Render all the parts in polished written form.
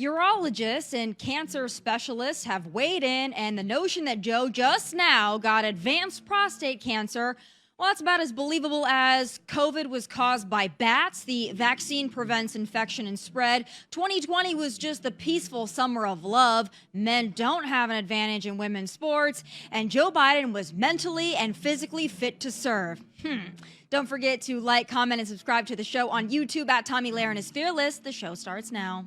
Urologists and cancer specialists have weighed in, and the notion that Joe just now got advanced prostate cancer, well, that's about as believable as COVID was caused by bats. The vaccine prevents infection and spread. 2020 was just the peaceful summer of love. Men don't have an advantage in women's sports, and Joe Biden was mentally and physically fit to serve. Don't forget to like, comment, and subscribe to the show on YouTube at Tomi Lahren is Fearless. The show starts now.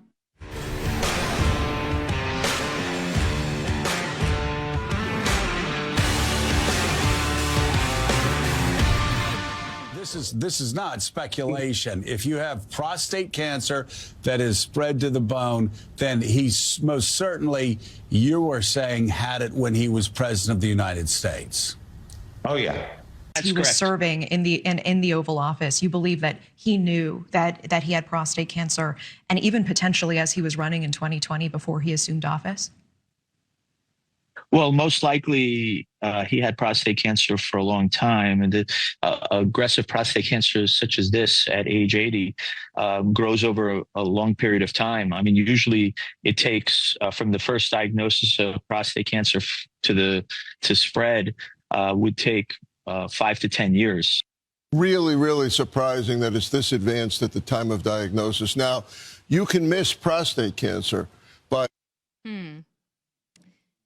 This is not speculation. If you have prostate cancer that is spread to the bone, then he's most certainly, you are saying, had it when he was president of the United States. Oh, yeah. He was serving in the Oval Office. You believe that he knew that he had prostate cancer, and even potentially as he was running in 2020 before he assumed office? Well, most likely he had prostate cancer for a long time, and the aggressive prostate cancer such as this at age 80 grows over a long period of time. I mean, usually it takes from the first diagnosis of prostate cancer to spread would take 5 to 10 years. Really, really surprising that it's this advanced at the time of diagnosis. Now, you can miss prostate cancer, but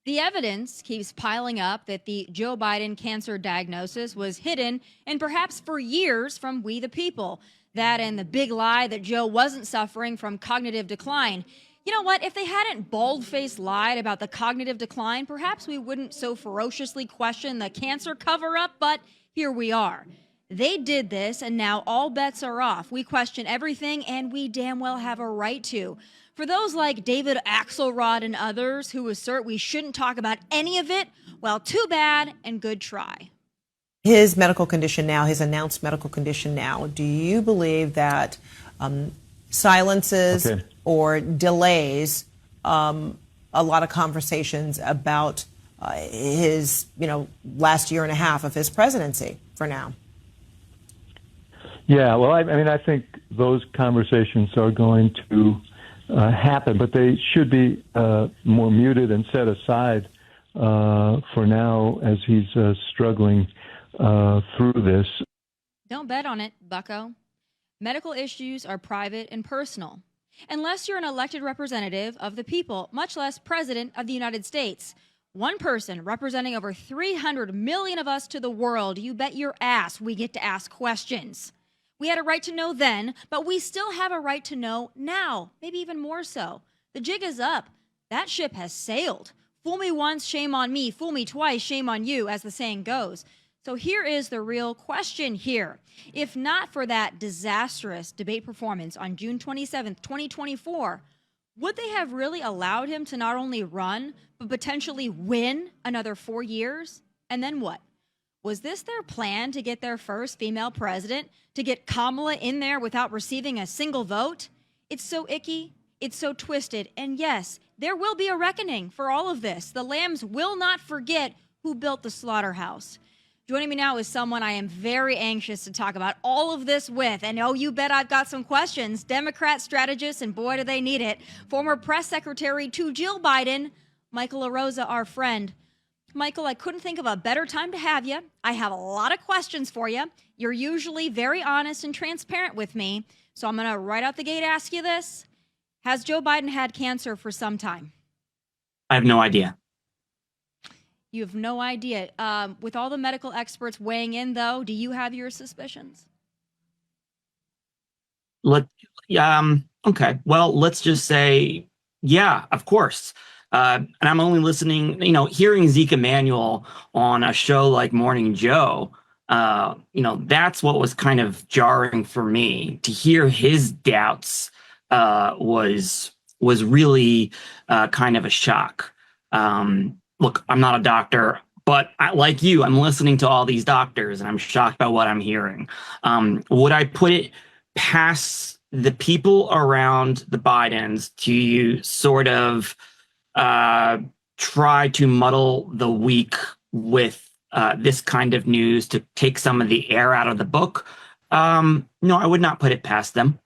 The evidence keeps piling up that the Joe Biden cancer diagnosis was hidden and perhaps for years from we the people. That and the big lie that Joe wasn't suffering from cognitive decline. You know what? If they hadn't bald-faced lied about the cognitive decline, perhaps we wouldn't so ferociously question the cancer cover-up, but here we are. They did this, and now all bets are off. We question everything, and we damn well have a right to. For those like David Axelrod and others who assert we shouldn't talk about any of it, well, too bad and good try. His medical condition now, his announced medical condition now, do you believe that silences or delays a lot of conversations about his, last year and a half of his presidency for now? Yeah, well, I mean, I think those conversations are going to happen, but they should be more muted and set aside for now as he's struggling through this. Don't bet on it, bucko. Medical issues are private and personal. Unless you're an elected representative of the people, much less president of the United States. One person representing over 300 million of us to the world, you bet your ass we get to ask questions. We had a right to know then, but we still have a right to know now, maybe even more so. The jig is up. That ship has sailed. Fool me once, shame on me. Fool me twice, shame on you, as the saying goes. So here is the real question here. If not for that disastrous debate performance on June 27th, 2024, would they have really allowed him to not only run, but potentially win another 4 years? And then what? Was this their plan to get their first female president, to get Kamala in there without receiving a single vote? It's so icky, it's so twisted, and yes, there will be a reckoning for all of this. The lambs will not forget who built the slaughterhouse. Joining me now is someone I am very anxious to talk about all of this with, and oh, you bet I've got some questions. Democrat strategist, and boy, do they need it, former press secretary to Jill Biden, Michael LaRosa, our friend. Michael, I couldn't think of a better time to have you. I have a lot of questions for you. You're usually very honest and transparent with me. So I'm going to right out the gate ask you this. Has Joe Biden had cancer for some time? I have no idea. You have no idea. With all the medical experts weighing in, though, do you have your suspicions? Okay. Well, let's just say, yeah, of course. And I'm only listening, hearing Zeke Emanuel on a show like Morning Joe, that's what was kind of jarring for me. To hear his doubts was really kind of a shock. Look, I'm not a doctor, but like you, I'm listening to all these doctors and I'm shocked by what I'm hearing. Would I put it past the people around the Bidens to sort of try to muddle the week with this kind of news to take some of the air out of the book? No, I would not put it past them.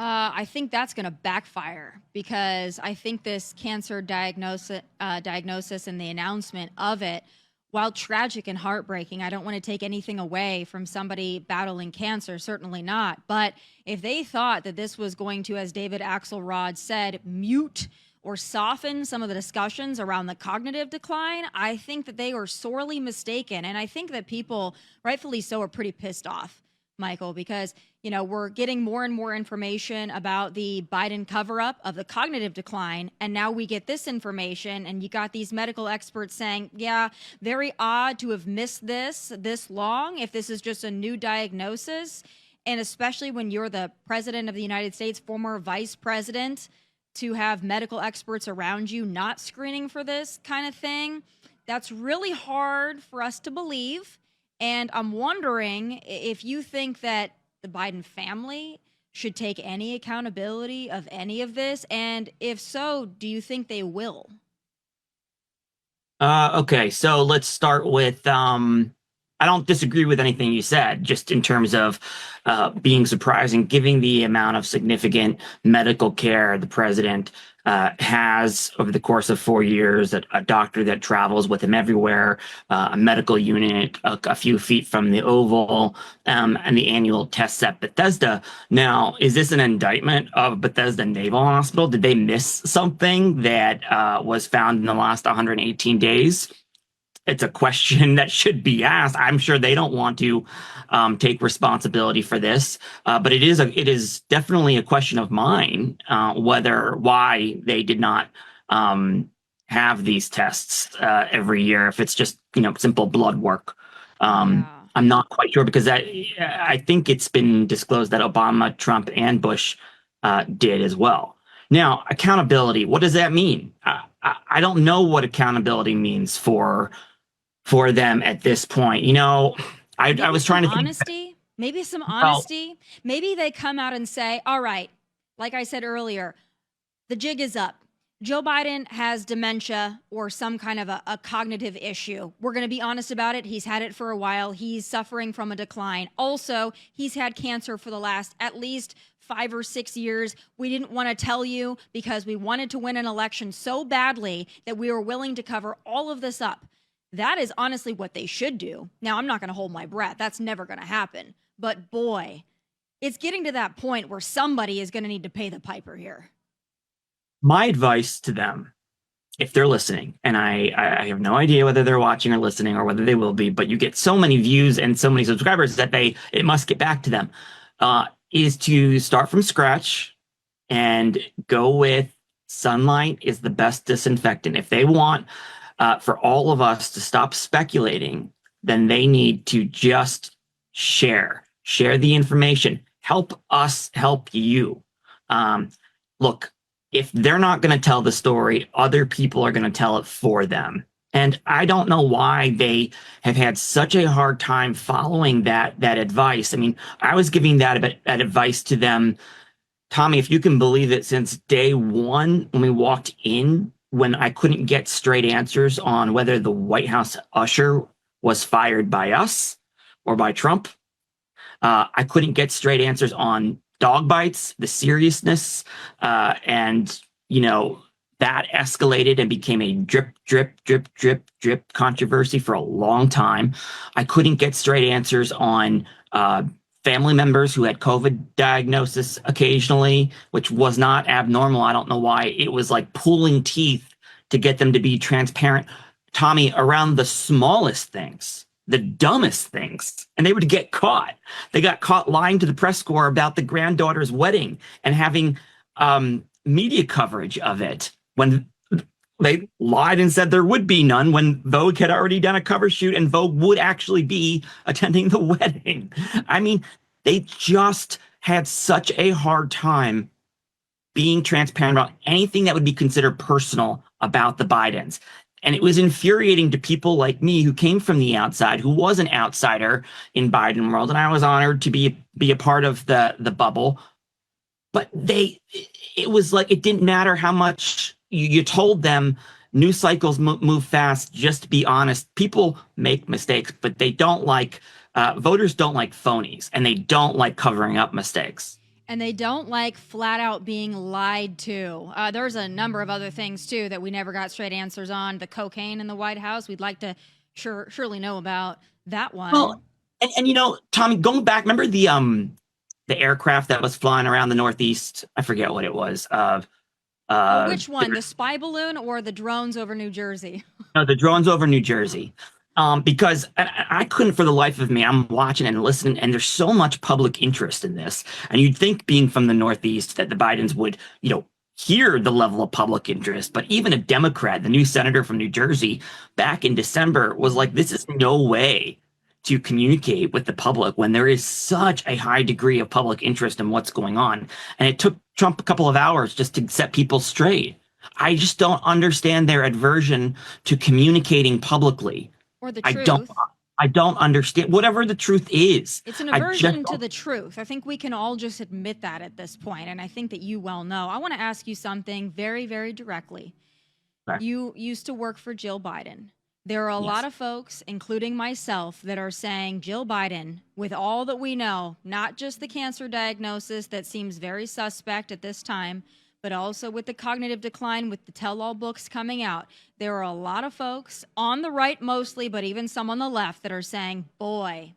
I think that's going to backfire because I think this cancer diagnosis and the announcement of it, while tragic and heartbreaking, I don't want to take anything away from somebody battling cancer, certainly not. But if they thought that this was going to, as David Axelrod said, mute or soften some of the discussions around the cognitive decline, I think that they are sorely mistaken. And I think that people, rightfully so, are pretty pissed off, Michael, because, you know, we're getting more and more information about the Biden cover-up of the cognitive decline. And now we get this information, and you got these medical experts saying, yeah, very odd to have missed this long if this is just a new diagnosis. And especially when you're the president of the United States, former vice president, to have medical experts around you not screening for this kind of thing, that's really hard for us to believe. And I'm wondering if you think that the Biden family should take any accountability of any of this. And if so, do you think they will? Okay, so let's start with I don't disagree with anything you said, just in terms of being surprising, given the amount of significant medical care the president has over the course of 4 years, a doctor that travels with him everywhere, a medical unit a few feet from the Oval, and the annual tests at Bethesda. Now, is this an indictment of Bethesda Naval Hospital? Did they miss something that was found in the last 118 days? It's a question that should be asked. I'm sure they don't want to take responsibility for this, but it is definitely a question of mine why they did not have these tests every year. If it's just simple blood work, I'm not quite sure, because I think it's been disclosed that Obama, Trump, and Bush did as well. Now, accountability. What does that mean? I don't know what accountability means for them at this point. I was trying to think. Maybe some honesty. Maybe they come out and say, all right, like I said earlier, the jig is up. Joe Biden has dementia or some kind of a cognitive issue. We're going to be honest about it. He's had it for a while. He's suffering from a decline. Also, he's had cancer for the last at least 5 or 6 years. We didn't want to tell you because we wanted to win an election so badly that we were willing to cover all of this up. That is honestly what they should do. Now, I'm not going to hold my breath. That's never going to happen. But boy, it's getting to that point where somebody is going to need to pay the piper here. My advice to them, if they're listening, and I have no idea whether they're watching or listening or whether they will be, but you get so many views and so many subscribers that it must get back to them, is to start from scratch and go with sunlight is the best disinfectant. If they want for all of us to stop speculating, then they need to just share the information. Help us help you. Look, if they're not going to tell the story, other people are going to tell it for them. And I don't know why they have had such a hard time following that advice. I mean, I was giving that advice to them, Tommy, if you can believe it, since day one when we walked in, when I couldn't get straight answers on whether the White House usher was fired by us or by Trump. I couldn't get straight answers on dog bites, the seriousness, and, that escalated and became a drip, drip, drip, drip, drip controversy for a long time. I couldn't get straight answers on family members who had COVID diagnosis occasionally, which was not abnormal. I don't know why. It was like pulling teeth to get them to be transparent, Tommy, around the smallest things, the dumbest things, and they would get caught. They got caught lying to the press corps about the granddaughter's wedding and having media coverage of it when they lied and said there would be none, when Vogue had already done a cover shoot and Vogue would actually be attending the wedding. I mean, they just had such a hard time being transparent about anything that would be considered personal about the Bidens. And it was infuriating to people like me who came from the outside, who was an outsider in Biden world. And I was honored to be a part of the bubble. But it was like, it didn't matter how much you told them news cycles move fast. Just be honest. People make mistakes, but they don't voters don't like phonies, and they don't like covering up mistakes. And they don't like flat out being lied to. There's a number of other things, too, that we never got straight answers on. The cocaine in the White House, we'd like to surely know about that one. Well, and you know, Tommy, going back, remember the aircraft that was flying around the Northeast? I forget what it was. Which one? The spy balloon or the drones over New Jersey? No, the drones over New Jersey. Because I couldn't for the life of me. I'm watching and listening, and there's so much public interest in this. And you'd think, being from the Northeast, that the Bidens would, hear the level of public interest. But even a Democrat, the new senator from New Jersey, back in December, was like, this is no way to communicate with the public when there is such a high degree of public interest in what's going on. And it took Trump a couple of hours just to set people straight. I just don't understand their aversion to communicating publicly. Or the truth. I don't understand whatever the truth is. It's an aversion to the truth. I think we can all just admit that at this point, and I think that you well know. I want to ask you something very, very directly. Okay. You used to work for Jill Biden. There are a lot of folks, including myself, that are saying Jill Biden, with all that we know, not just the cancer diagnosis that seems very suspect at this time, but also with the cognitive decline, with the tell-all books coming out, there are a lot of folks on the right mostly, but even some on the left that are saying, boy,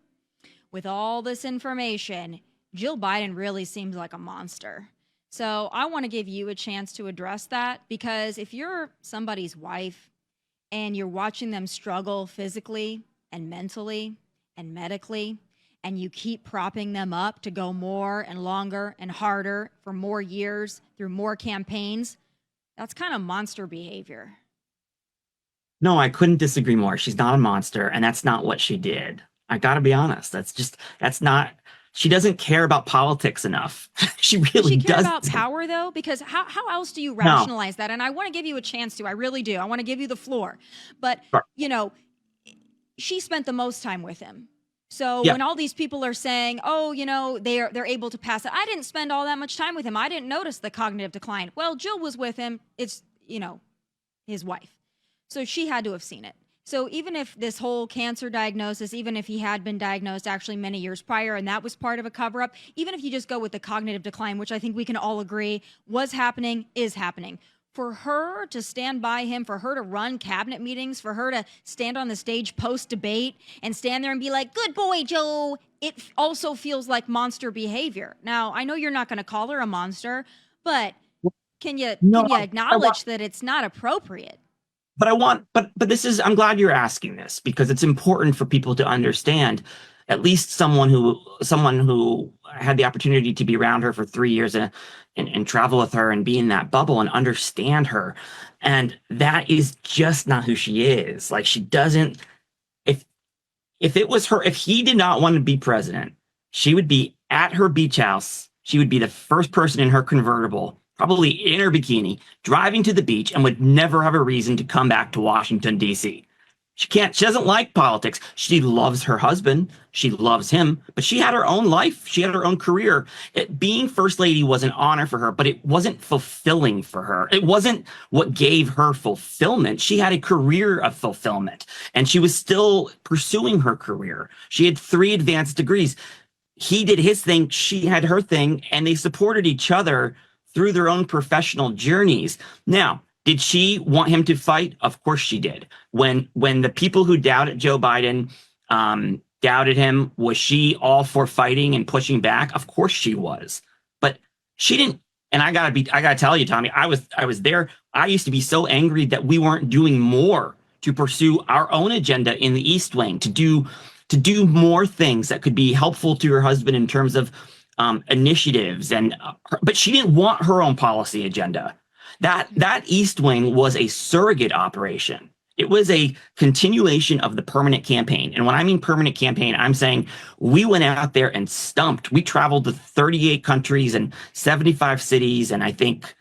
with all this information, Jill Biden really seems like a monster. So I want to give you a chance to address that, because if you're somebody's wife and you're watching them struggle physically and mentally and medically, and you keep propping them up to go more and longer and harder for more years through more campaigns, that's kind of monster behavior. No, I couldn't disagree more. She's not a monster, and that's not what she did. I got to be honest. That's not, she doesn't care about politics enough. She really does. Does she care about power, though? Because how else do you rationalize that? And I want to give you a chance to. I really do. I want to give you the floor. But, she spent the most time with him. So when all these people are saying, they're able to pass it, I didn't spend all that much time with him. I didn't notice the cognitive decline. Well, Jill was with him. It's, his wife. So she had to have seen it. So even if this whole cancer diagnosis, even if he had been diagnosed actually many years prior and that was part of a cover-up, even if you just go with the cognitive decline, which I think we can all agree was happening, is happening, for her to stand by him, for her to run cabinet meetings, for her to stand on the stage post-debate and stand there and be like, good boy, Joe, it also feels like monster behavior. Now, I know you're not going to call her a monster, but can you acknowledge that it's not appropriate? But this is, I'm glad you're asking this, because it's important for people to understand, at least someone who had the opportunity to be around her for 3 years and travel with her and be in that bubble and understand her. And that is just not who she is. Like, she doesn't, if it was her, if he did not want to be president, she would be at her beach house. She would be the first person in her convertible, probably in her bikini, driving to the beach, and would never have a reason to come back to Washington, D.C. She doesn't like politics. She loves her husband. She loves him, but she had her own life. She had her own career. Being first lady was an honor for her, but it wasn't fulfilling for her. It wasn't what gave her fulfillment. She had a career of fulfillment, and she was still pursuing her career. She had 3 advanced degrees. He did his thing. She had her thing, and they supported each other through their own professional journeys. Now, did she want him to fight? Of course she did. When the people who doubted Joe Biden doubted him, was she all for fighting and pushing back? Of course she was. But she didn't. And I gotta tell you, Tommy, I was there. I used to be so angry that we weren't doing more to pursue our own agenda in the East Wing, to do more things that could be helpful to her husband in terms of initiatives. But she didn't want her own policy agenda. That East Wing was a surrogate operation. It was a continuation of the permanent campaign. And when I mean permanent campaign, I'm saying we went out there and stumped. We traveled to 38 countries and 75 cities, and I think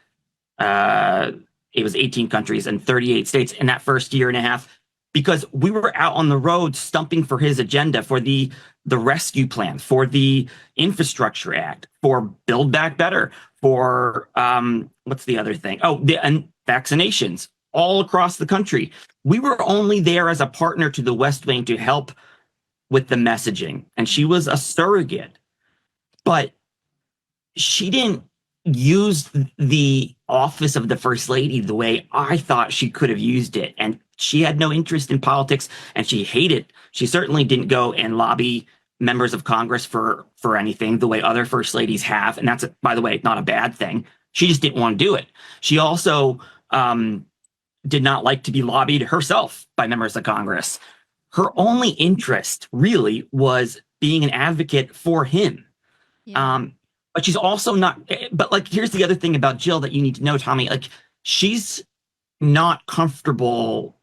it was 18 countries and 38 states in that first year and a half, because we were out on the road stumping for his agenda, for the rescue plan, for the Infrastructure Act, for Build Back Better, for what's the other thing? Oh, and vaccinations all across the country. We were only there as a partner to the West Wing to help with the messaging, and she was a surrogate. But she didn't use the office of the first lady the way I thought she could have used it. And she had no interest in politics, and she certainly didn't go and lobby members of Congress for anything the way other first ladies have. And that's, by the way, not a bad thing. She just didn't want to do it. She also did not like to be lobbied herself by members of Congress. Her only interest really was being an advocate for him. Yeah. But she's also not, but like, here's the other thing about Jill that you need to know, Tommy, like, she's not comfortable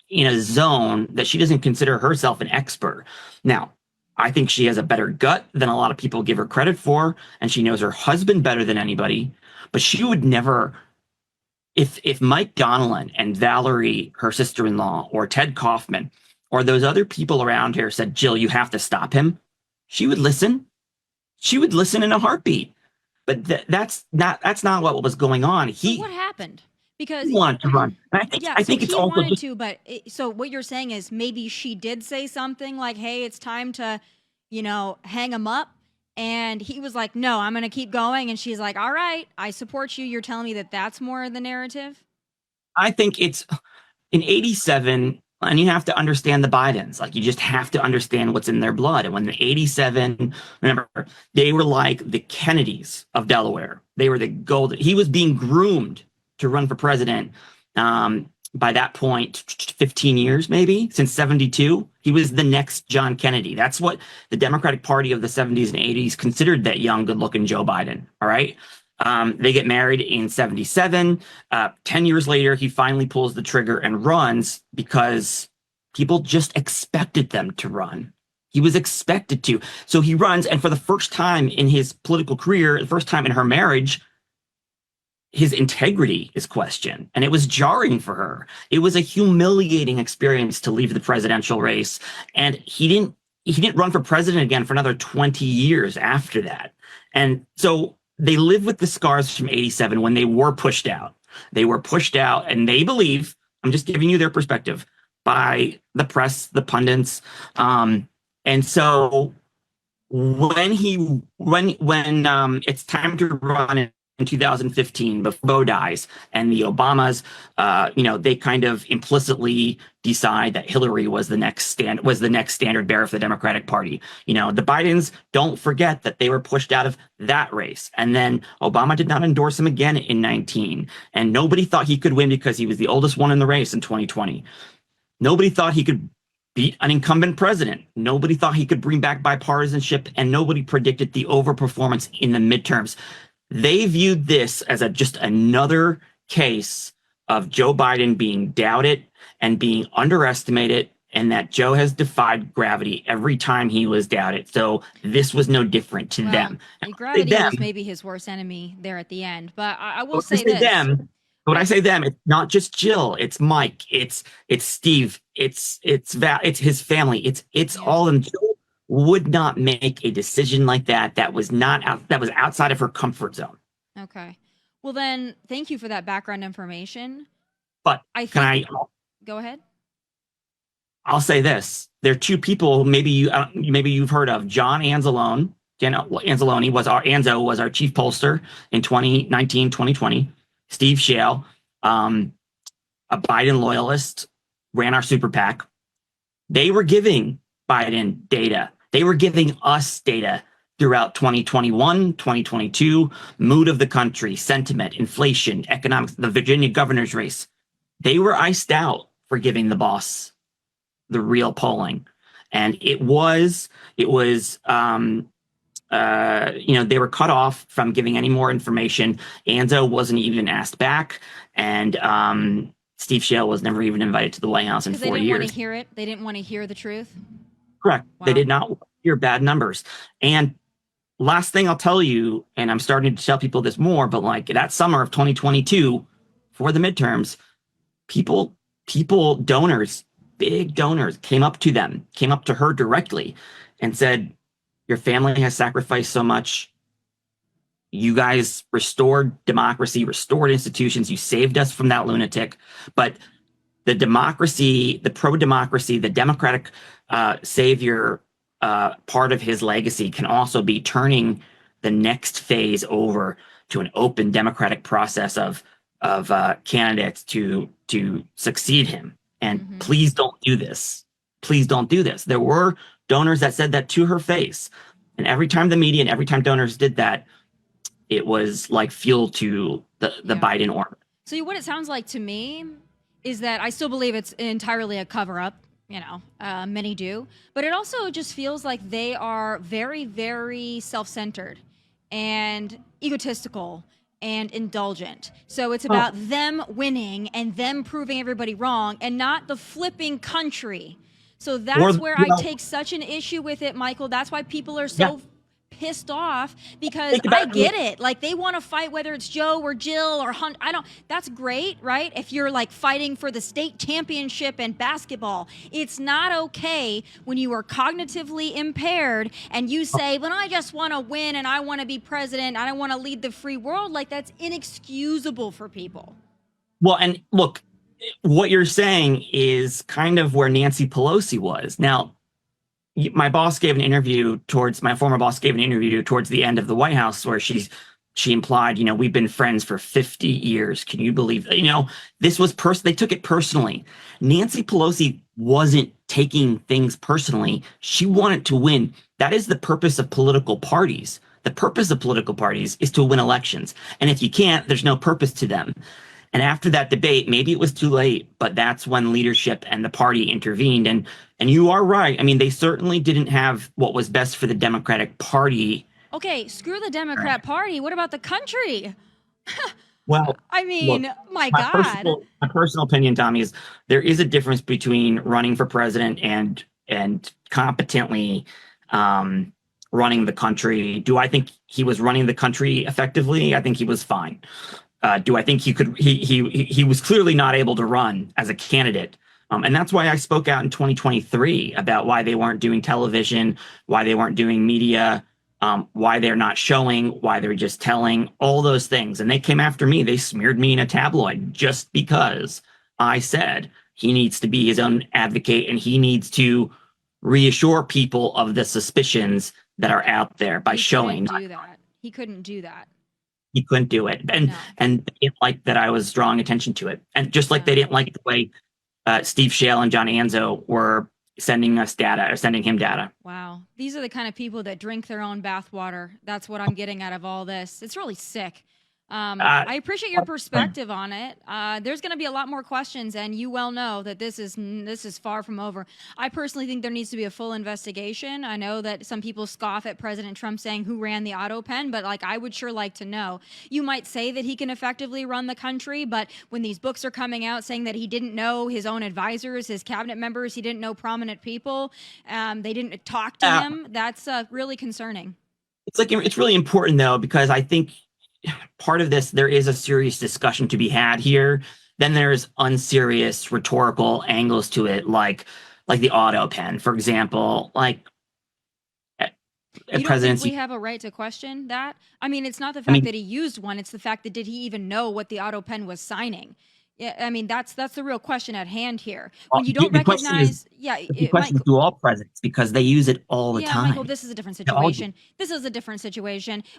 in a zone that she doesn't consider herself an expert. Now, I think she has a better gut than a lot of people give her credit for, and she knows her husband better than anybody, but she would never, if Mike Donilon and Valerie, her sister-in-law, or Ted Kaufman, or those other people around here said, Jill, you have to stop him, she would listen. She would listen in a heartbeat. But that's not what was going on. So what happened? Because he wanted to run. And I think it's he also wanted to, but so what you're saying is maybe she did say something like, "Hey, it's time to, hang him up," and he was like, "No, I'm going to keep going," and she's like, "All right, I support you." You're telling me that that's more the narrative? I think it's in '87. And you have to understand the Bidens. Like, you just have to understand what's in their blood. And when the '87, remember, they were like the Kennedys of Delaware. They were the golden. He was being groomed to run for president. By that point, 15 years maybe, since 72, he was the next John Kennedy. That's what the Democratic Party of the 70s and 80s considered that young, good-looking Joe Biden. All right. They get married in 77. 10 years later, he finally pulls the trigger and runs because people just expected them to run. He was expected to. So he runs. And for the first time in his political career, the first time in her marriage, his integrity is questioned. And it was jarring for her. It was a humiliating experience to leave the presidential race. And he didn't run for president again for another 20 years after that. And so they live with the scars from '87 when they were pushed out. They were pushed out, and they believe, I'm just giving you their perspective, by the press, the pundits. And so when it's time to run in 2015, before Bo dies, and the Obamas, they kind of implicitly decide that Hillary was the next standard bearer for the Democratic Party. The Bidens don't forget that they were pushed out of that race, and then Obama did not endorse him again in 19, and nobody thought he could win because he was the oldest one in the race in 2020. Nobody thought he could beat an incumbent president. Nobody thought he could bring back bipartisanship, and nobody predicted the overperformance in the midterms. They viewed this as just another case of Joe Biden being doubted and being underestimated, and that Joe has defied gravity every time he was doubted. So this was no different to them. Gravity was maybe his worst enemy there at the end. But I will say this. When I say them, it's not just Jill. It's Mike. It's Steve. It's Val. It's his family. It's all of them. Jill would not make a decision like that. That was outside of her comfort zone. Okay. Well, then, thank you for that background information. But go ahead. I'll say this: there are two people maybe you've heard of. John Anzalone. Anzo was our chief pollster in 2019, 2020. Steve Shale, a Biden loyalist, ran our super PAC. They were giving Biden data. They were giving us data throughout 2021, 2022, mood of the country, sentiment, inflation, economics, the Virginia governor's race. They were iced out for giving the boss the real polling. And they were cut off from giving any more information. Anzo wasn't even asked back. And Steve Shale was never even invited to the White House in 4 years. They didn't want to hear it. They didn't want to hear the truth. Correct. Wow. They did not hear bad numbers. And last thing I'll tell you, and I'm starting to tell people this more, but like that summer of 2022 for the midterms, donors, big donors came up to her directly and said, your family has sacrificed so much. You guys restored democracy, restored institutions. You saved us from that lunatic. But the democracy, the pro-democracy, the democratic savior part of his legacy can also be turning the next phase over to an open democratic process of candidates to succeed him. And please don't do this. Please don't do this. There were donors that said that to her face. And every time the media and every time donors did that, it was like fuel to the Biden order. So what it sounds like to me is that I still believe it's entirely a cover-up. Many do. But it also just feels like they are very, very self-centered and egotistical and indulgent. So it's about them winning and them proving everybody wrong and not the flipping country. So that's where I take such an issue with it, Michael. That's why people are so pissed off, because I get it. Like, they want to fight whether it's Joe or Jill or Hunt. That's great, right? If you're like fighting for the state championship in basketball, it's not okay when you are cognitively impaired and you say, well, I just want to win and I want to be president. I don't want to lead the free world. Like, that's inexcusable for people. Well, and look, what you're saying is kind of where Nancy Pelosi was. Now, my former boss gave an interview towards the end of the White House where she implied, we've been friends for 50 years. Can you believe that? This was they took it personally. Nancy Pelosi wasn't taking things personally. She wanted to win. That is the purpose of political parties. The purpose of political parties is to win elections. And if you can't, there's no purpose to them. And after that debate, maybe it was too late, but that's when leadership and the party intervened. And you are right. I mean, they certainly didn't have what was best for the Democratic Party. Okay, screw the Democrat Party. What about the country? Well, I mean, look, my God. My personal opinion, Tommy, is there is a difference between running for president and competently running the country. Do I think he was running the country effectively? I think he was fine. Do I think he could? He was clearly not able to run as a candidate, and that's why I spoke out in 2023 about why they weren't doing television, why they weren't doing media, why they're not showing, why they're just telling, all those things. And they came after me. They smeared me in a tabloid just because I said he needs to be his own advocate and he needs to reassure people of the suspicions that are out there by showing. He couldn't do that. He couldn't do it. And they didn't like that I was drawing attention to it. And just like they didn't like the way Steve Shale and John Anzo were sending him data. Wow. These are the kind of people that drink their own bathwater. That's what I'm getting out of all this. It's really sick. I appreciate your perspective on it. There's going to be a lot more questions, and you well know that this is far from over. I personally think there needs to be a full investigation. I know that some people scoff at President Trump saying who ran the auto pen, but I would sure like to know. You might say that he can effectively run the country, but when these books are coming out saying that he didn't know his own advisors, his cabinet members, he didn't know prominent people, they didn't talk to him, that's really concerning. It's really important, though, because I think part of this, there is a serious discussion to be had here. Then there's unserious rhetorical angles to it, like the auto pen, for example. You don't think we have a right to question that? I mean, it's not the fact that he used one; it's the fact that did he even know what the auto pen was signing? Yeah, I mean, that's the real question at hand here. When you don't recognize, the question is to all presidents, because they use it all the time. Michael, this is a different situation.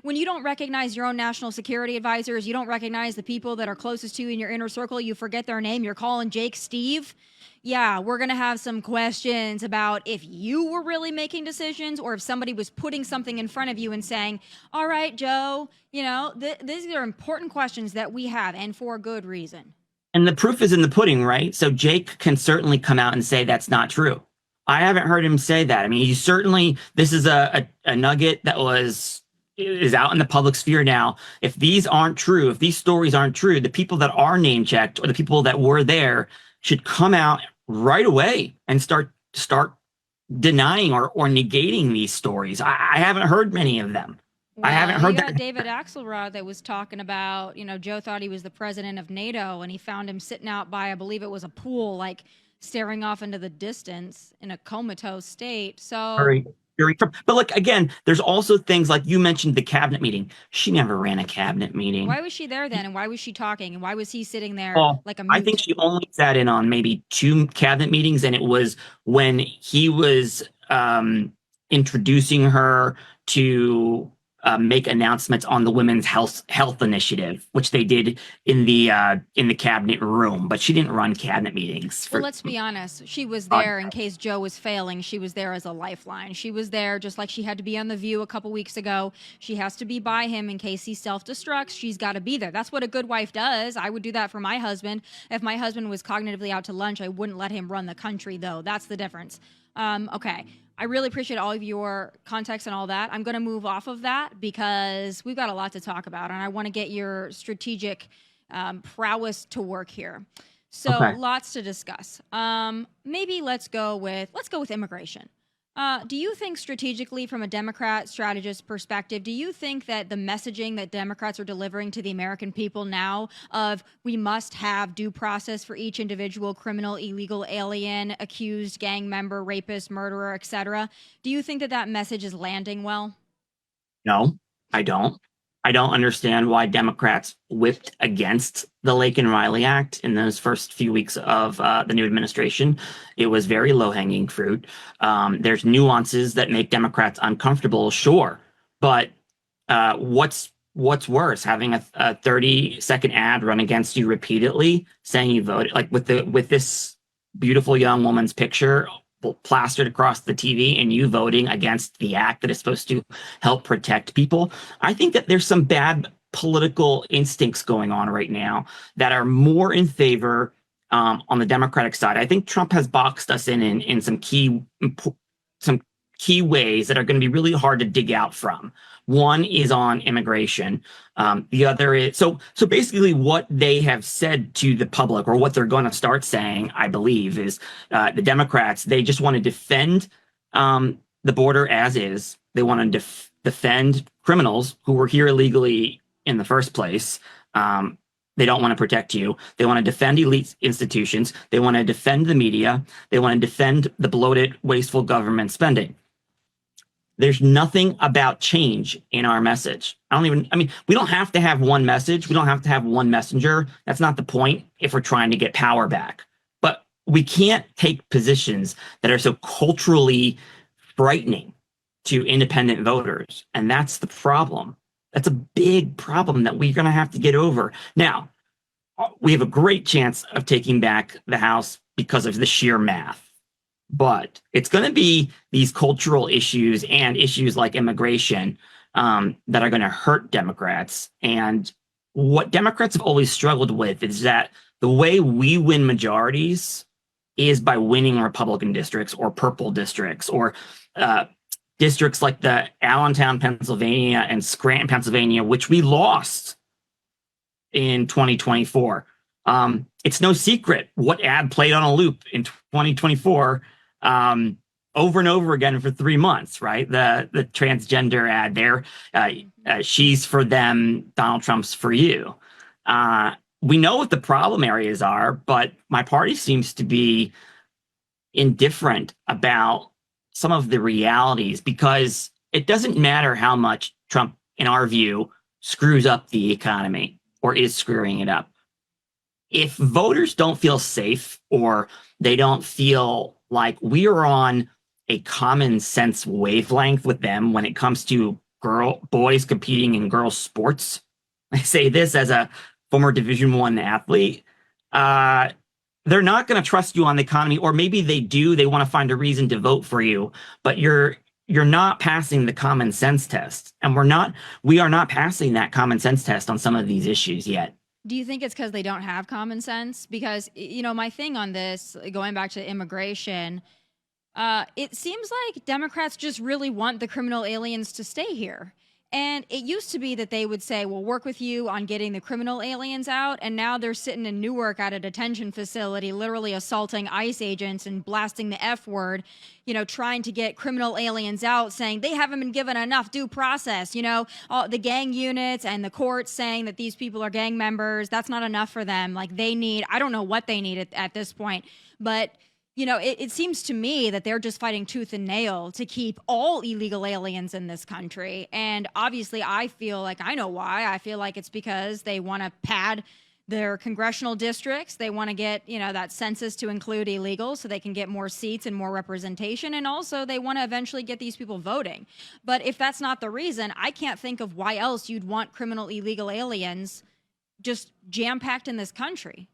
When you don't recognize your own national security advisors, you don't recognize the people that are closest to you in your inner circle, you forget their name, you're calling Jake Steve. Yeah, we're going to have some questions about if you were really making decisions or if somebody was putting something in front of you and saying, all right, Joe, these are important questions that we have, and for good reason. And the proof is in the pudding, right? So Jake can certainly come out and say that's not true. I haven't heard him say that. I mean, this is a nugget that is out in the public sphere now. If these aren't true, if these stories aren't true, the people that are name checked or the people that were there should come out right away and start denying or negating these stories. I haven't heard many of them. Well, I haven't heard that. David Axelrod that was talking about, Joe thought he was the president of NATO, and he found him sitting out by, I believe it was a pool, staring off into the distance in a comatose state. So very. But look, again, there's also things like you mentioned the cabinet meeting. She never ran a cabinet meeting. Why was she there then? And why was she talking? And why was he sitting there like a mute? I think she only sat in on maybe 2 cabinet meetings, and it was when he was introducing her to make announcements on the women's health initiative, which they did in the cabinet room, but she didn't run cabinet meetings. Well, let's be honest. She was there in case Joe was failing. She was there as a lifeline. She was there just like she had to be on The View a couple weeks ago. She has to be by him in case he self-destructs. She's got to be there. That's what a good wife does. I would do that for my husband. If my husband was cognitively out to lunch, I wouldn't let him run the country, though. That's the difference. Okay. I really appreciate all of your context and all that. I'm going to move off of that because we've got a lot to talk about, and I want to get your strategic prowess to work here. So lots to discuss. Maybe let's go with immigration. Do you think strategically, from a Democrat strategist perspective, do you think that the messaging that Democrats are delivering to the American people now of we must have due process for each individual criminal, illegal alien, accused, gang member, rapist, murderer, etc., do you think that that message is landing well? No, I don't. I don't understand why Democrats whipped against the Lake and Riley Act in those first few weeks of the new administration. It was very low-hanging fruit. There's nuances that make Democrats uncomfortable, sure, but what's worse, having a 30-second ad run against you repeatedly, saying you voted, like with this beautiful young woman's picture plastered across the TV and you voting against the act that is supposed to help protect people. I think that there's some bad political instincts going on right now that are more in favor on the Democratic side. I think Trump has boxed us in some key ways that are going to be really hard to dig out from. One is on immigration. The other is so basically what they have said to the public, or what they're going to start saying, I believe, is the Democrats, they just want to defend the border as is. They want to defend criminals who were here illegally in the first place. They don't want to protect you. They want to defend elite institutions. They want to defend the media. They want to defend the bloated, wasteful government spending. There's nothing about change in our message. We don't have to have one message. We don't have to have one messenger. That's not the point if we're trying to get power back. But we can't take positions that are so culturally frightening to independent voters. And that's the problem. That's a big problem that we're going to have to get over. Now, we have a great chance of taking back the House because of the sheer math. But it's going to be these cultural issues and issues like immigration that are going to hurt Democrats. And what Democrats have always struggled with is that the way we win majorities is by winning Republican districts or purple districts or districts like the Allentown, Pennsylvania and Scranton, Pennsylvania, which we lost in 2024. It's no secret what ad played on a loop in 2024 over and over again for 3 months, right? The transgender ad there, she's for them, Donald Trump's for you. We know what the problem areas are, but my party seems to be indifferent about some of the realities because it doesn't matter how much Trump, in our view, screws up the economy or is screwing it up. If voters don't feel safe or they don't feel like we are on a common sense wavelength with them when it comes to boys competing in girls' sports, I say this as a former Division I athlete, they're not going to trust you on the economy, or maybe they do. They want to find a reason to vote for you, but you're not passing the common sense test, and we are not passing that common sense test on some of these issues yet. Do you think it's because they don't have common sense? Because, my thing on this, going back to immigration, it seems like Democrats just really want the criminal aliens to stay here. And it used to be that they would say, we'll work with you on getting the criminal aliens out. And now they're sitting in Newark at a detention facility, literally assaulting ICE agents and blasting the F word, trying to get criminal aliens out, saying they haven't been given enough due process. All the gang units and the courts saying that these people are gang members. That's not enough for them. Like I don't know what they need at this point, but it seems to me that they're just fighting tooth and nail to keep all illegal aliens in this country. And obviously, I feel like I know why. I feel like it's because they want to pad their congressional districts. They want to get, that census to include illegals so they can get more seats and more representation. And also they want to eventually get these people voting. But if that's not the reason, I can't think of why else you'd want criminal illegal aliens just jam-packed in this country.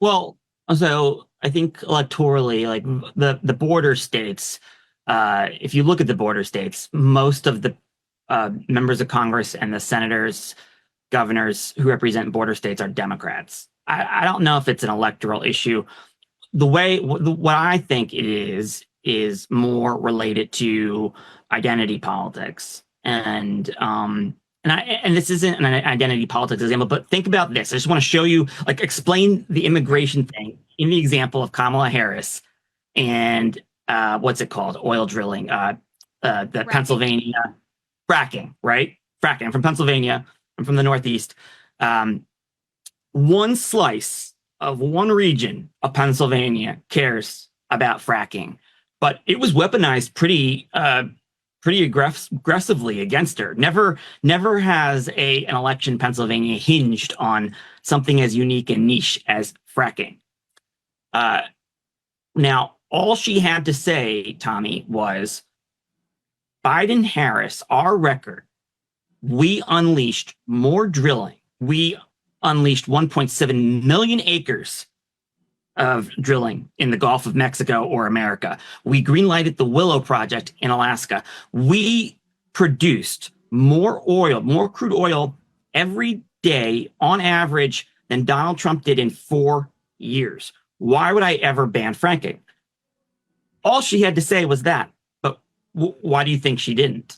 Well, so I think electorally, like the border states, if you look at the border states, most of the members of Congress and the senators, governors who represent border states are Democrats. I don't know if it's an electoral issue. What I think it is more related to identity politics. And this isn't an identity politics example, but think about this. I just want to show you, explain the immigration thing in the example of Kamala Harris and what's it called? Oil drilling, the Pennsylvania fracking, right? Fracking. I'm from Pennsylvania. I'm from the Northeast. One slice of one region of Pennsylvania cares about fracking, but it was weaponized pretty aggressively against her. Never has an election in Pennsylvania hinged on something as unique and niche as fracking. Now, all she had to say, Tomi, was Biden-Harris, our record, we unleashed more drilling. We unleashed 1.7 million acres of drilling in the Gulf of Mexico or America. We greenlighted the Willow Project in Alaska. We produced more oil, more crude oil every day on average than Donald Trump did in 4 years. Why would I ever ban fracking? All she had to say was that. But why do you think she didn't?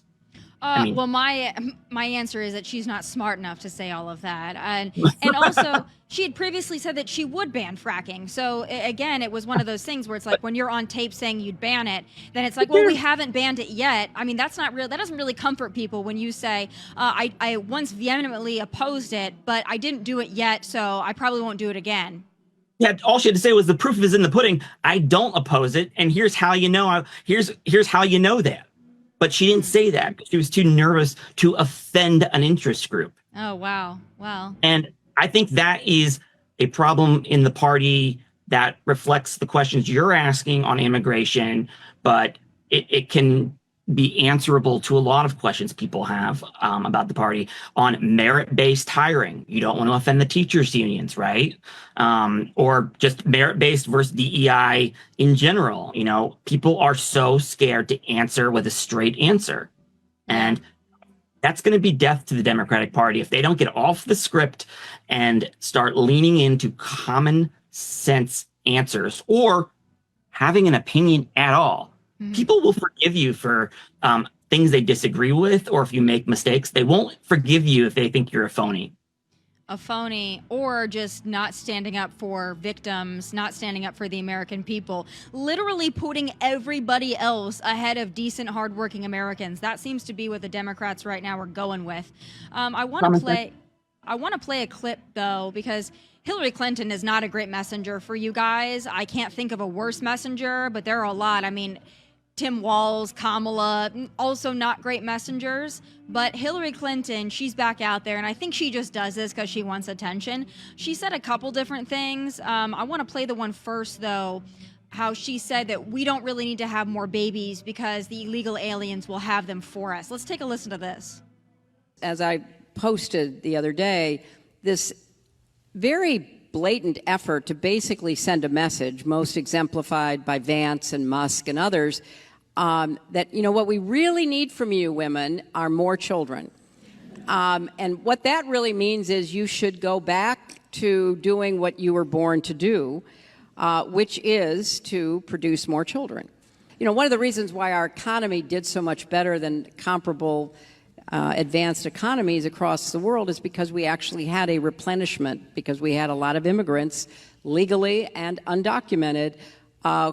Well, my answer is that she's not smart enough to say all of that, and also she had previously said that she would ban fracking. So again, it was one of those things where it's like when you're on tape saying you'd ban it, then it's like, well, we haven't banned it yet. I mean, that's not real. That doesn't really comfort people when you say I once vehemently opposed it, but I didn't do it yet, so I probably won't do it again. Yeah, all she had to say was the proof is in the pudding. I don't oppose it, and here's how you know. Here's how you know that. But she didn't say that because she was too nervous to offend an interest group. Oh, wow. Wow. And I think that is a problem in the party that reflects the questions you're asking on immigration, but it can be answerable to a lot of questions people have about the party on merit-based hiring. You don't want to offend the teachers' unions, right? Or just merit-based versus DEI in general. People are so scared to answer with a straight answer. And that's going to be death to the Democratic Party if they don't get off the script and start leaning into common sense answers or having an opinion at all. Mm-hmm. People will forgive you for things they disagree with, or if you make mistakes. They won't forgive you if they think you're a phony. A phony, or just not standing up for victims, not standing up for the American people, literally putting everybody else ahead of decent, hardworking Americans. That seems to be what the Democrats right now are going with. I want to play a clip, though, because Hillary Clinton is not a great messenger for you guys. I can't think of a worse messenger, but there are a lot. I mean, Tim Walz, Kamala, also not great messengers. But Hillary Clinton, she's back out there, and I think she just does this because she wants attention. She said a couple different things. I want to play the one first, though, how she said that we don't really need to have more babies because the illegal aliens will have them for us. Let's take a listen to this. As I posted the other day, this very blatant effort to basically send a message, most exemplified by Vance and Musk and others, that, what we really need from you women are more children. And what that really means is you should go back to doing what you were born to do, which is to produce more children. One of the reasons why our economy did so much better than comparable advanced economies across the world is because we actually had a replenishment, because we had a lot of immigrants, legally and undocumented,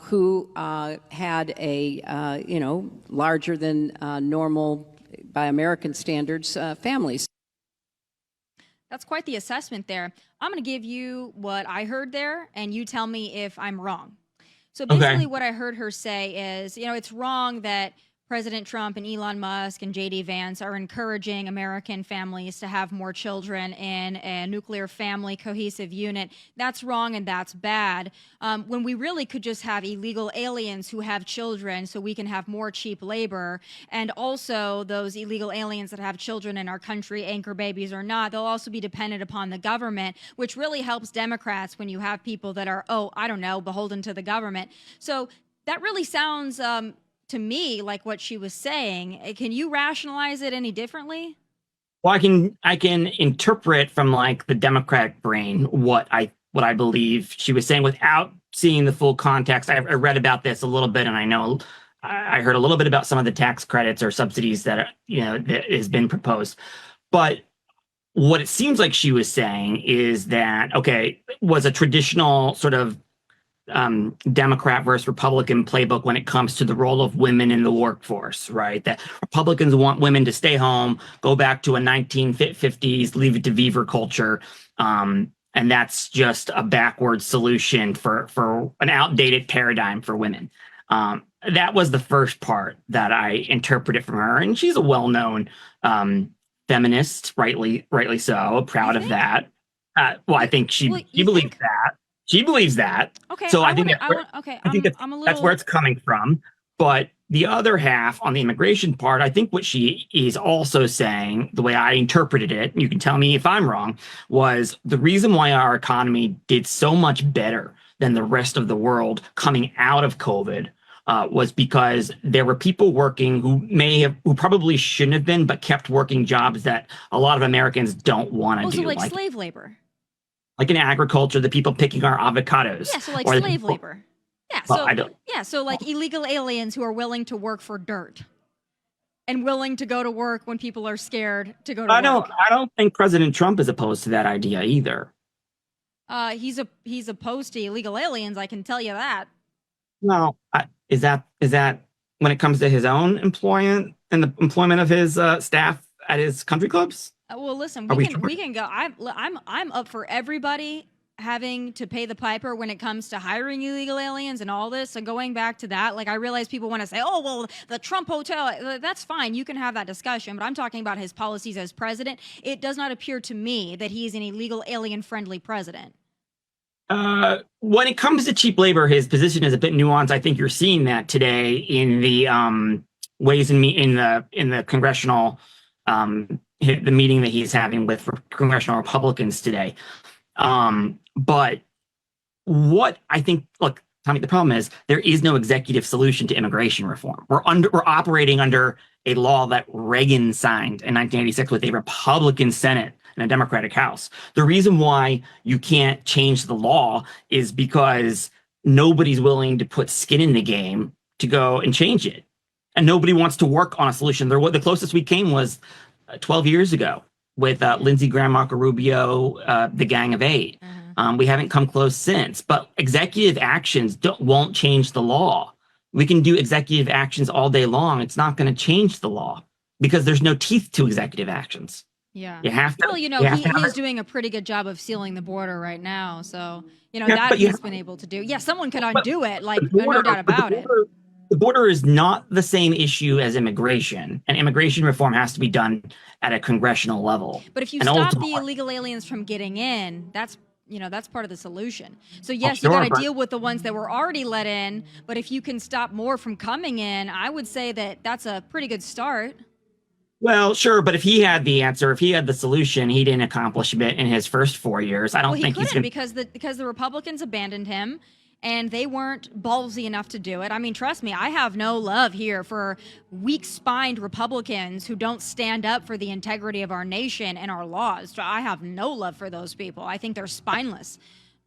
who had a, larger than normal, by American standards, families. That's quite the assessment there. I'm going to give you what I heard there, and you tell me if I'm wrong. So basically what I heard her say is, it's wrong that President Trump and Elon Musk and J.D. Vance are encouraging American families to have more children in a nuclear family cohesive unit. That's wrong and that's bad. When we really could just have illegal aliens who have children so we can have more cheap labor. And also those illegal aliens that have children in our country, anchor babies or not, they'll also be dependent upon the government, which really helps Democrats when you have people that are, beholden to the government. So that really sounds to me like what she was saying. Can you rationalize it any differently? Well, I can interpret from like the Democratic brain what I believe she was saying without seeing the full context. I read about this a little bit, and I know I heard a little bit about some of the tax credits or subsidies that that has been proposed. But what it seems like she was saying is that was a traditional sort of Democrat versus Republican playbook when it comes to the role of women in the workforce, right? That Republicans want women to stay home, go back to a 1950s leave it to beaver culture. And that's just a backwards solution for an outdated paradigm for women. That was the first part that I interpreted from her. And she's a well-known feminist, rightly so, proud of that. Well, I think she believes that. She believes that. Okay. So I think that's where it's coming from. But the other half on the immigration part, I think what she is also saying, the way I interpreted it, and you can tell me if I'm wrong, was the reason why our economy did so much better than the rest of the world coming out of COVID was because there were people working who probably shouldn't have been, but kept working jobs that a lot of Americans don't want to do. So like slave labor. Like in agriculture, the people picking our avocados. Yeah, so like slave labor. Yeah, well, so like illegal aliens who are willing to work for dirt and willing to go to work when people are scared to go to work. I don't think President Trump is opposed to that idea either. He's opposed to illegal aliens, I can tell you that. No, is that when it comes to his own employment and the employment of his staff at his country clubs? Well, listen, we can go. I'm up for everybody having to pay the piper when it comes to hiring illegal aliens and all this. So going back to that, like I realize people want to say, oh, well, the Trump hotel, that's fine. You can have that discussion. But I'm talking about his policies as president. It does not appear to me that he is an illegal alien friendly president. When it comes to cheap labor, his position is a bit nuanced. I think you're seeing that today in the ways in the congressional the meeting that he's having with congressional Republicans today. But what I think, look, Tommy, the problem is there is no executive solution to immigration reform. We're operating under a law that Reagan signed in 1986 with a Republican Senate and a Democratic House. The reason why you can't change the law is because nobody's willing to put skin in the game to go and change it. And nobody wants to work on a solution. The closest we came was 12 years ago with Lindsey Graham, Marco Rubio, the Gang of Eight. Mm-hmm. We haven't come close since. But executive actions won't change the law. We can do executive actions all day long. It's not going to change the law because there's no teeth to executive actions. Yeah. You have to. Well, he's doing a pretty good job of sealing the border right now. So, that he's been able to do. Yeah, someone could undo it. Like, no doubt about it. The border is not the same issue as immigration, and immigration reform has to be done at a congressional level. But if you stop the illegal aliens from getting in, that's part of the solution. So yes, you got to deal with the ones that were already let in, but if you can stop more from coming in, I would say that that's a pretty good start. Well, sure, but if he had the answer, if he had the solution, he didn't accomplish it in his first 4 years. I don't think he's going to, because the Republicans abandoned him. And they weren't ballsy enough to do it. I mean, trust me, I have no love here for weak-spined Republicans who don't stand up for the integrity of our nation and our laws. I have no love for those people. I think they're spineless.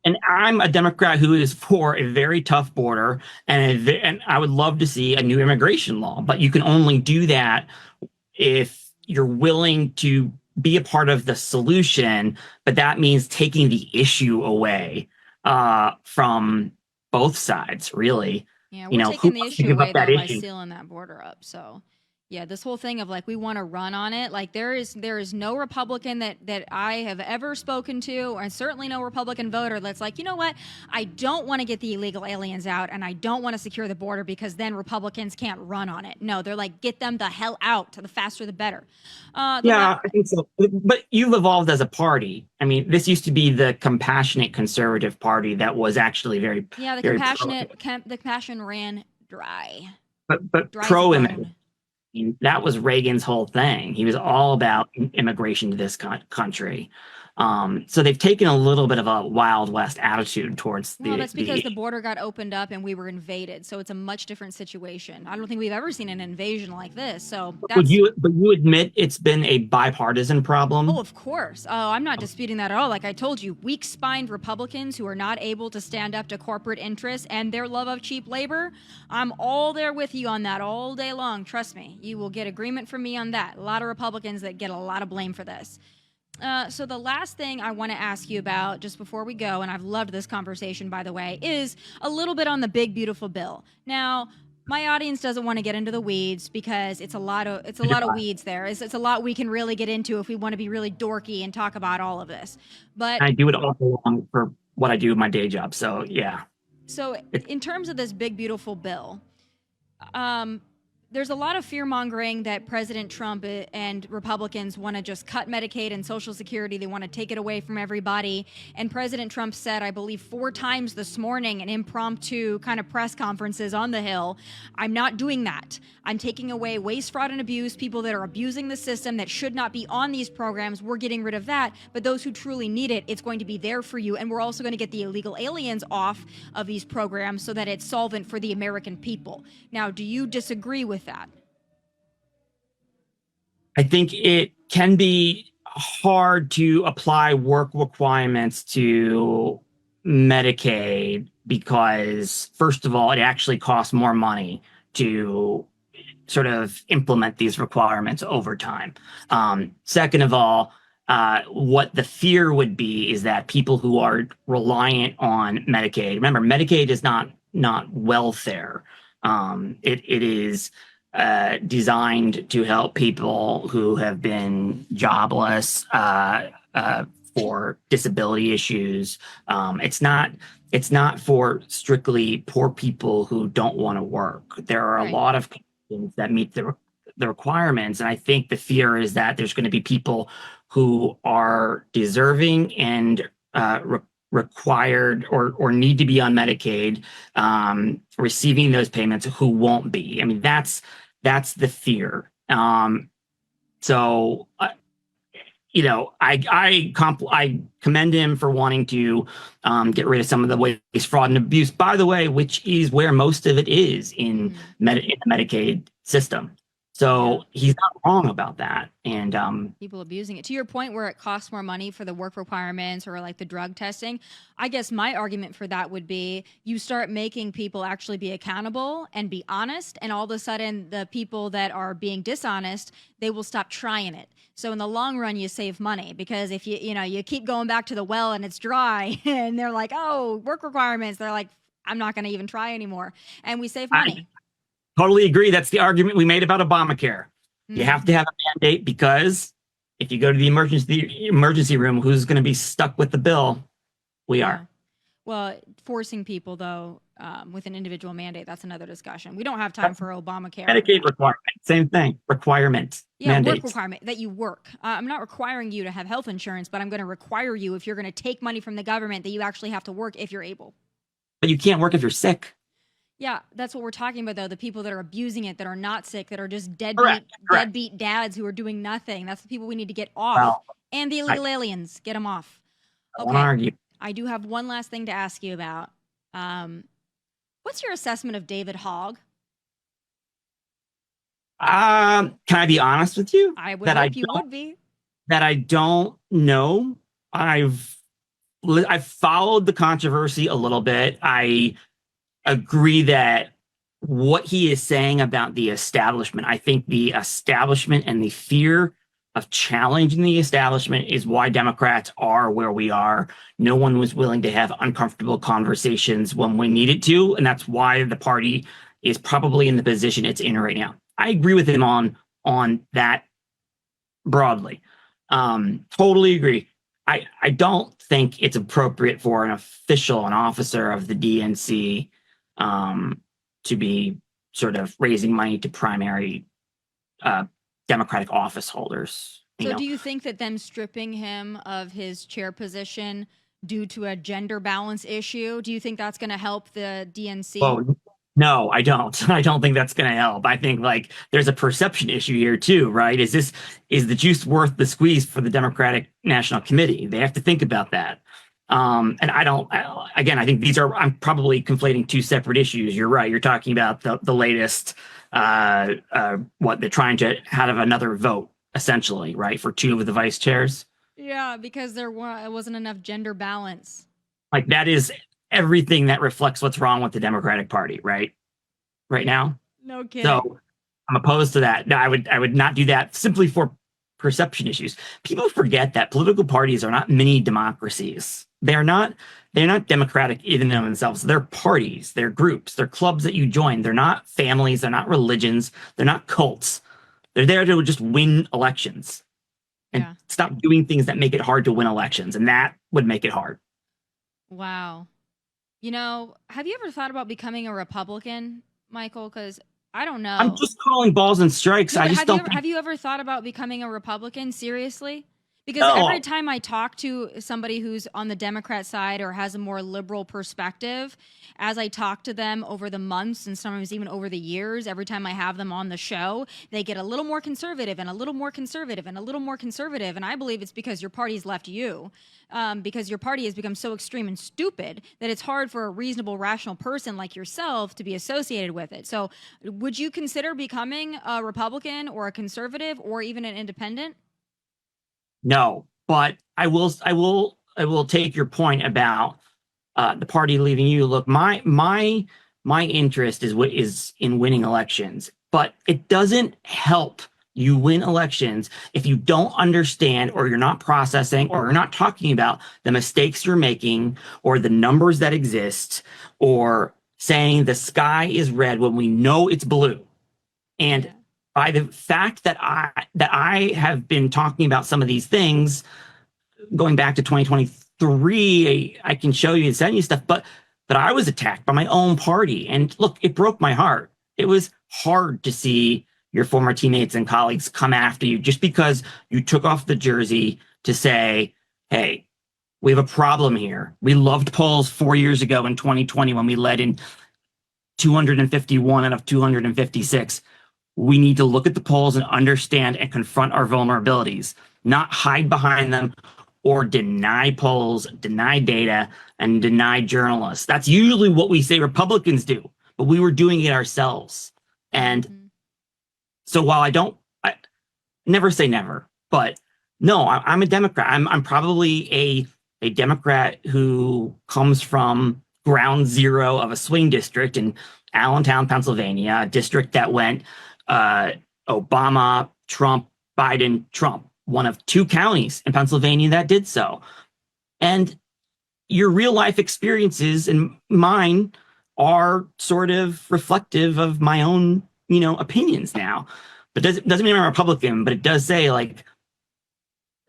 And I'm a Democrat who is for a very tough border, and I would love to see a new immigration law. But you can only do that if you're willing to be a part of the solution, but that means taking the issue away from both sides, really. Yeah, we're taking the issue away by sealing that border up. So, Yeah, this whole thing of like we want to run on it, like there is no Republican that I have ever spoken to, and certainly no Republican voter that's like, you know what, I don't want to get the illegal aliens out, and I don't want to secure the border because then Republicans can't run on it. No, they're like, get them the hell out. The faster, the better. Yeah, I think so. But you've evolved as a party. I mean, this used to be the compassionate conservative party that was actually very the very compassion ran dry. but Dry as a pro bone. immigrant. That was Reagan's whole thing. He was all about immigration to this country. So they've taken a little bit of a Wild West attitude towards the. Well, that's because the border got opened up and we were invaded. So it's a much different situation. I don't think we've ever seen an invasion like this. So that's, But you admit it's been a bipartisan problem? oh, of course. Oh, I'm not disputing that at all. Like I told you, weak-spined Republicans who are not able to stand up to corporate interests and their love of cheap labor, I'm all there with you on that all day long. Trust me. You will get agreement from me on that. A lot of Republicans that get a lot of blame for this. So the last thing I want to ask you about just before we go, and I've loved this conversation, by the way, is a little bit on the big, beautiful bill. Now, my audience doesn't want to get into the weeds because it's a lot of weeds there. It's a lot we can really get into if we want to be really dorky and talk about all of this. But I do it all day long for what I do in my day job. So, yeah. So in terms of this big, beautiful bill, there's a lot of fear-mongering that President Trump and Republicans want to just cut Medicaid and Social Security. They want to take it away from everybody. And President Trump said, I believe 4 times this morning in impromptu kind of press conferences on the Hill, I'm not doing that. I'm taking away waste, fraud, and abuse, people that are abusing the system that should not be on these programs. We're getting rid of that. But those who truly need it, it's going to be there for you. And we're also going to get the illegal aliens off of these programs so that it's solvent for the American people. Now, do you disagree with that? I think it can be hard to apply work requirements to Medicaid because, first of all, it actually costs more money to sort of implement these requirements over time. Second of all, what the fear would be is that people who are reliant on Medicaid, remember, Medicaid is not welfare. It is designed to help people who have been jobless for disability issues. It's not for strictly poor people who don't want to work. There are a lot of things that meet the requirements, and I think the fear is that there's going to be people who are deserving and required or need to be on Medicaid, receiving those payments who won't be. I mean, that's the fear. So, I commend him for wanting to get rid of some of the waste, fraud, and abuse, by the way, which is where most of it is in the Medicaid system. So he's not wrong about that. And people abusing it. To your point where it costs more money for the work requirements or like the drug testing, I guess my argument for that would be you start making people actually be accountable and be honest, and all of a sudden the people that are being dishonest, they will stop trying it. So in the long run, you save money because if you keep going back to the well and it's dry and they're like, oh, work requirements, they're like, I'm not going to even try anymore. And we save money. Totally agree. That's the argument we made about Obamacare. You have to have a mandate because if you go to the emergency room, who's going to be stuck with the bill? We are. Well, forcing people, though, with an individual mandate, that's another discussion. We don't have time for Obamacare. Medicaid requirement, same thing. Requirement. Yeah, mandates. work requirement, that you work. I'm not requiring you to have health insurance, but I'm going to require you, if you're going to take money from the government, that you actually have to work if you're able. But you can't work if you're sick. Yeah, that's what we're talking about, though. The people that are abusing it, that are not sick, that are just deadbeat dads who are doing nothing. That's the people we need to get off. Well, and the illegal aliens, get them off. I won't argue. I do have one last thing to ask you about. What's your assessment of David Hogg? Can I be honest with you? I would hope you would be. That I don't know. I've followed the controversy a little bit. I agree that what he is saying about the establishment, I think the establishment and the fear of challenging the establishment is why Democrats are where we are. No one was willing to have uncomfortable conversations when we needed to, and that's why the party is probably in the position it's in right now. I agree with him on that broadly. Totally agree. I don't think it's appropriate for an officer of the DNC, to be sort of raising money to primary Democratic office holders. So do you think that them stripping him of his chair position due to a gender balance issue, do you think that's going to help the DNC? Oh, no, I don't. I don't think that's going to help. I think like there's a perception issue here too, right? Is the juice worth the squeeze for the Democratic National Committee? They have to think about that. And again, I think I'm probably conflating two separate issues. You're right. You're talking about the latest, what they're trying to have another vote, essentially, right? For two of the vice chairs. Yeah, because there wasn't enough gender balance. Like that is everything that reflects what's wrong with the Democratic Party, right now. No kidding. So I'm opposed to that. No, I would not do that simply for perception issues. People forget that political parties are not mini democracies. They're not democratic even in themselves. They're parties, they're groups, they're clubs that you join. They're not families, they're not religions, they're not cults. They're there to just win elections and stop doing things that make it hard to win elections. And that would make it hard. Wow. You know, have you ever thought about becoming a Republican, Michael? Because I don't know. I'm just calling balls and strikes. No, I just don't. Have you ever thought about becoming a Republican? Seriously? Because No. every time I talk to somebody who's on the Democrat side or has a more liberal perspective, as I talk to them over the months and sometimes even over the years, every time I have them on the show, they get a little more conservative and a little more conservative and a little more conservative. And I believe it's because your party's left you, because your party has become so extreme and stupid that it's hard for a reasonable, rational person like yourself to be associated with it. So would you consider becoming a Republican or a conservative or even an independent? No, but I will take your point about the party leaving you. Look, my interest is in winning elections, but it doesn't help you win elections if you don't understand or you're not processing or you're not talking about the mistakes you're making or the numbers that exist or saying the sky is red when we know it's blue. And by the fact that I have been talking about some of these things going back to 2023, I can show you and send you stuff, but I was attacked by my own party. And look, it broke my heart. It was hard to see your former teammates and colleagues come after you just because you took off the jersey to say, hey, we have a problem here. We loved polls 4 years ago in 2020 when we led in 251 out of 256. We need to look at the polls and understand and confront our vulnerabilities, not hide behind them or deny polls, deny data, and deny journalists. That's usually what we say Republicans do, but we were doing it ourselves. And so while I never say never, but no, I'm a Democrat. I'm probably a Democrat who comes from ground zero of a swing district in Allentown, Pennsylvania, a district that went Obama, Trump, Biden, Trump, one of two counties in Pennsylvania that did so. And your real life experiences and mine are sort of reflective of my own, opinions now. But doesn't mean I'm a Republican, but it does say like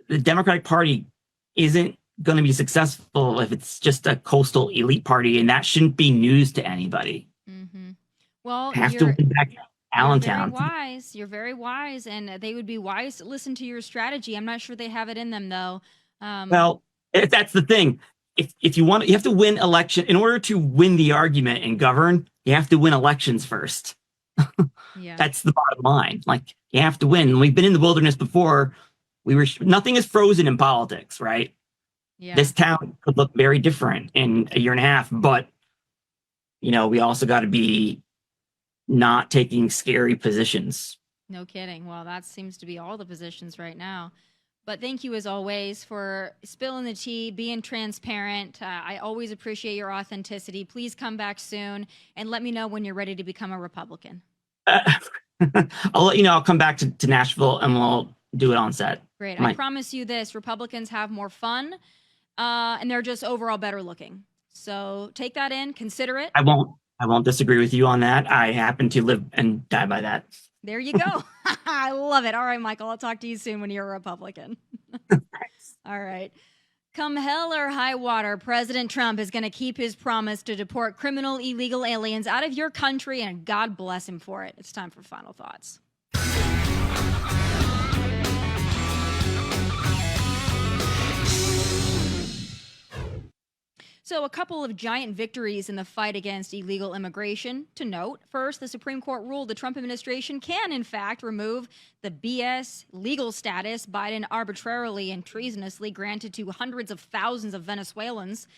the Democratic Party isn't going to be successful if it's just a coastal elite party, and that shouldn't be news to anybody. Mm-hmm. Well, have to win back Allentown. You're very wise, and they would be wise to listen to your strategy. I'm not sure they have it in them, though. Well, that's the thing. If you want, you have to win election in order to win the argument and govern. You have to win elections first. Yeah, that's the bottom line. Like you have to win. We've been in the wilderness before. Nothing is frozen in politics, right? Yeah. This town could look very different in a year and a half, but we also got to be not taking scary positions. No kidding. Well, that seems to be all the positions right now. But thank you, as always, for spilling the tea, being transparent. I always appreciate your authenticity. Please come back soon and let me know when you're ready to become a Republican. I'll let you know. I'll come back to Nashville and we'll do it on set. Great. I promise you this. Republicans have more fun and they're just overall better looking. So take that in, consider it. I won't. I won't disagree with you on that. I happen to live and die by that. There you go. I love it. All right, Michael, I'll talk to you soon when you're a Republican. All right. Come hell or high water, President Trump is going to keep his promise to deport criminal illegal aliens out of your country, and God bless him for it. It's time for final thoughts. So, a couple of giant victories in the fight against illegal immigration to note. First, the Supreme Court ruled the Trump administration can, in fact, remove the BS legal status Biden arbitrarily and treasonously granted to hundreds of thousands of Venezuelans.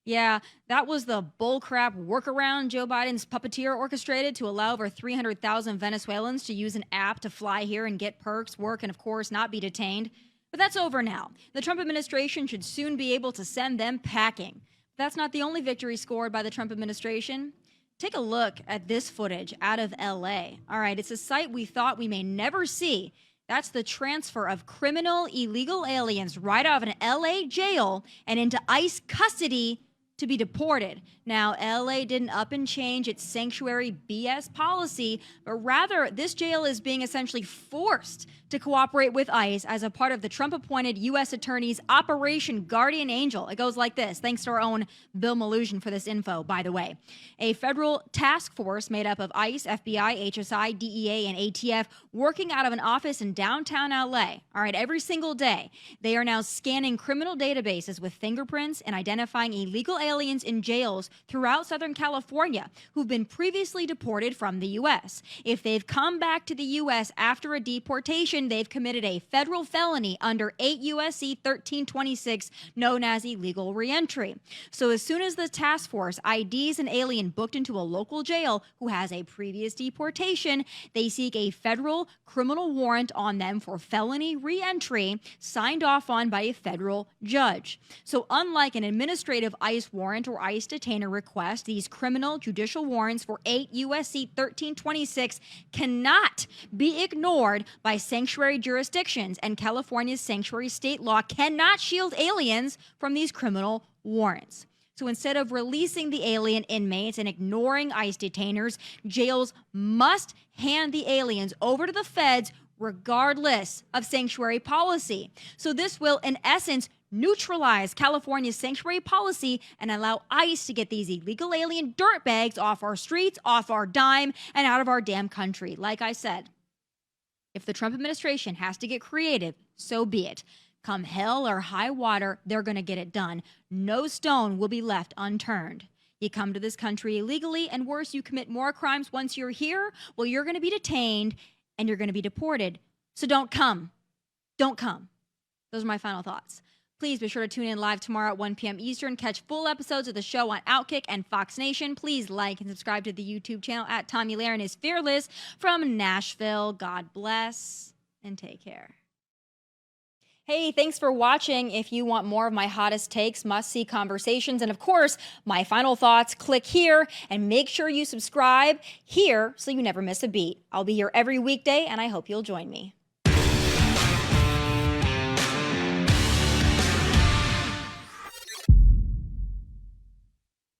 Yeah, that was the bullcrap workaround Joe Biden's puppeteer orchestrated to allow over 300,000 Venezuelans to use an app to fly here and get perks, work, and, of course, not be detained. But that's over now. The Trump administration should soon be able to send them packing. That's not the only victory scored by the Trump administration. Take a look at this footage out of LA. All right, it's a sight we thought we may never see. That's the transfer of criminal illegal aliens right out of an LA jail and into ICE custody to be deported. Now, LA didn't up and change its sanctuary BS policy, but rather this jail is being essentially forced to cooperate with ICE as a part of the Trump-appointed U.S. Attorney's Operation Guardian Angel. It goes like this. Thanks to our own Bill Mallusion for this info, by the way. A federal task force made up of ICE, FBI, HSI, DEA, and ATF working out of an office in downtown L.A. All right, every single day. They are now scanning criminal databases with fingerprints and identifying illegal aliens in jails throughout Southern California who've been previously deported from the U.S. If they've come back to the U.S. after a deportation, they've committed a federal felony under 8 U.S.C. 1326, known as illegal reentry. So as soon as the task force IDs an alien booked into a local jail who has a previous deportation, they seek a federal criminal warrant on them for felony reentry signed off on by a federal judge. So unlike an administrative ICE warrant or ICE detainer request, these criminal judicial warrants for 8 U.S.C. 1326 cannot be ignored by sanctuary jurisdictions, and California's sanctuary state law cannot shield aliens from these criminal warrants. So instead of releasing the alien inmates and ignoring ICE detainers, jails must hand the aliens over to the feds regardless of sanctuary policy. So this will, in essence, neutralize California's sanctuary policy and allow ICE to get these illegal alien dirtbags off our streets, off our dime, and out of our damn country. Like I said, if the Trump administration has to get creative, so be it. Come hell or high water, they're going to get it done. No stone will be left unturned. You come to this country illegally, and worse, you commit more crimes once you're here, well, you're going to be detained and you're going to be deported. So don't come. Don't come. Those are my final thoughts. Please be sure to tune in live tomorrow at 1 p.m. Eastern. Catch full episodes of the show on Outkick and Fox Nation. Please like and subscribe to the YouTube channel at Tomi Lahren is Fearless from Nashville. God bless and take care. Hey, thanks for watching. If you want more of my hottest takes, must-see conversations, and of course, my final thoughts, click here and make sure you subscribe here so you never miss a beat. I'll be here every weekday, and I hope you'll join me.